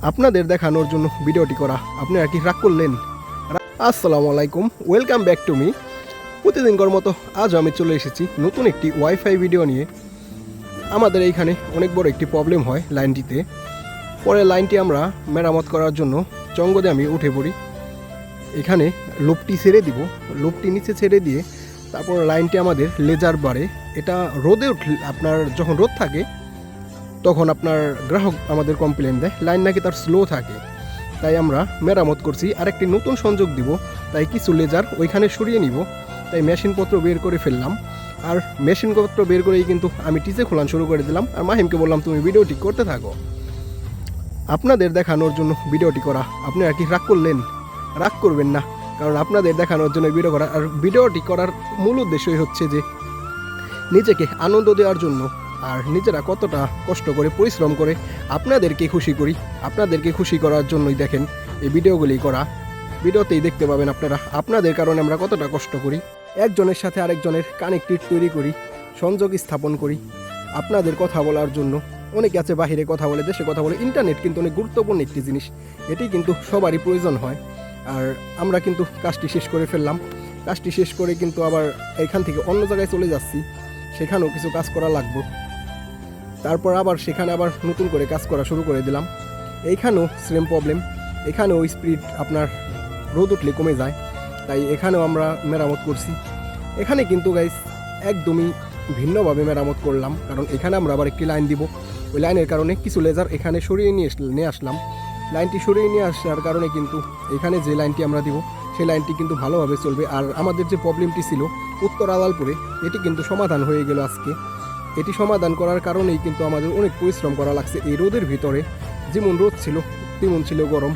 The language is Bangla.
আপনাদের দেখানোর জন্য ভিডিওটি করা। আপনারা কি রাগ করলেন? আসসালামু আলাইকুম, ওয়েলকাম ব্যাক টু মি। প্রতিদিনকার মতো আজ আমি চলে এসেছি নতুন একটি ওয়াইফাই ভিডিও নিয়ে। আমাদের এইখানে অনেক বড় একটি প্রবলেম হয় লাইনটিতে। পরে লাইনটি আমরা মেরামত করার জন্য চঙ্গদে আমি উঠে পড়ি। এখানে লোপটি ছেড়ে দিব, লোপটি নিচে ছেড়ে দিয়ে তারপর লাইনটি আমাদের লেজার বাড়ে। এটা রোদে আপনার যখন রোদ থাকে তখন আপনার গ্রাহক আমাদের কমপ্লেন দেয় লাইন নাকি তার স্লো থাকে। তাই আমরা মেরামত করছি, আরেকটি নতুন সংযোগ দিব। তাই কিছু লেজার ওইখানে সরিয়ে নিব। তাই মেশিনপত্র বের করে ফেললাম। আর মেশিনপত্র বের করেই কিন্তু আমি টিচে খোলান শুরু করে দিলাম। আর মাহিমকে বললাম তুমি ভিডিওটি করতে থাকো। আপনাদের দেখানোর জন্য ভিডিওটি করা। আপনারা কি রাগ করলেন? রাগ করবেন না, কারণ আপনাদের দেখানোর জন্য ভিডিও করা। আর ভিডিওটি করার মূল উদ্দেশ্যই হচ্ছে যে নিজেকে আনন্দ দেওয়ার জন্য, আর নিজেরা কতটা কষ্ট করে পরিশ্রম করে আপনাদেরকে খুশি করি। আপনাদেরকে খুশি করার জন্যই দেখেন এই ভিডিওগুলি করা। ভিডিওতেই দেখতে পাবেন আপনারা আপনাদের কারণে আমরা কতটা কষ্ট করি। একজনের সাথে আরেকজনের কানেক্টিভ তৈরি করি, সংযোগ স্থাপন করি আপনাদের কথা বলার জন্য। অনেকে আছে বাহিরে কথা বলে, দেশে কথা বলে। ইন্টারনেট কিন্তু অনেক গুরুত্বপূর্ণ একটি জিনিস, এটি কিন্তু সবারই প্রয়োজন হয়। আর আমরা কিন্তু কাজটি শেষ করে ফেললাম। কাজটি শেষ করে কিন্তু আবার এখান থেকে অন্য জায়গায় চলে যাচ্ছি, সেখানেও কিছু কাজ করা লাগবে। তারপর আবার সেখানে আবার নতুন করে কাজ করা শুরু করে দিলাম। এইখানেও সেম প্রবলেম, এখানেও স্পিড আপনার রোদ উঠলে কমে যায়। তাই এখানেও আমরা মেরামত করছি। এখানে কিন্তু গাইস একদমই ভিন্নভাবে মেরামত করলাম, কারণ এখানে আমরা আবার একটি লাইন দিব। ওই লাইনের কারণে কিছু লেজার এখানে সরিয়ে নিয়ে আসলাম। লাইনটি সরিয়ে নিয়ে আসার কারণে কিন্তু এখানে যে লাইনটি আমরা দিব সেই লাইনটি কিন্তু ভালোভাবে চলবে। আর আমাদের যে প্রবলেমটি ছিল উত্তর আলালপুরে, এটি কিন্তু সমাধান হয়ে গেল আজকে। এটি সমাধান করার কারণেই কিন্তু আমাদের অনেক পরিশ্রম করা লাগছে এই রোদের ভিতরে। যেমন রোদ ছিল তেমন ছিল গরম।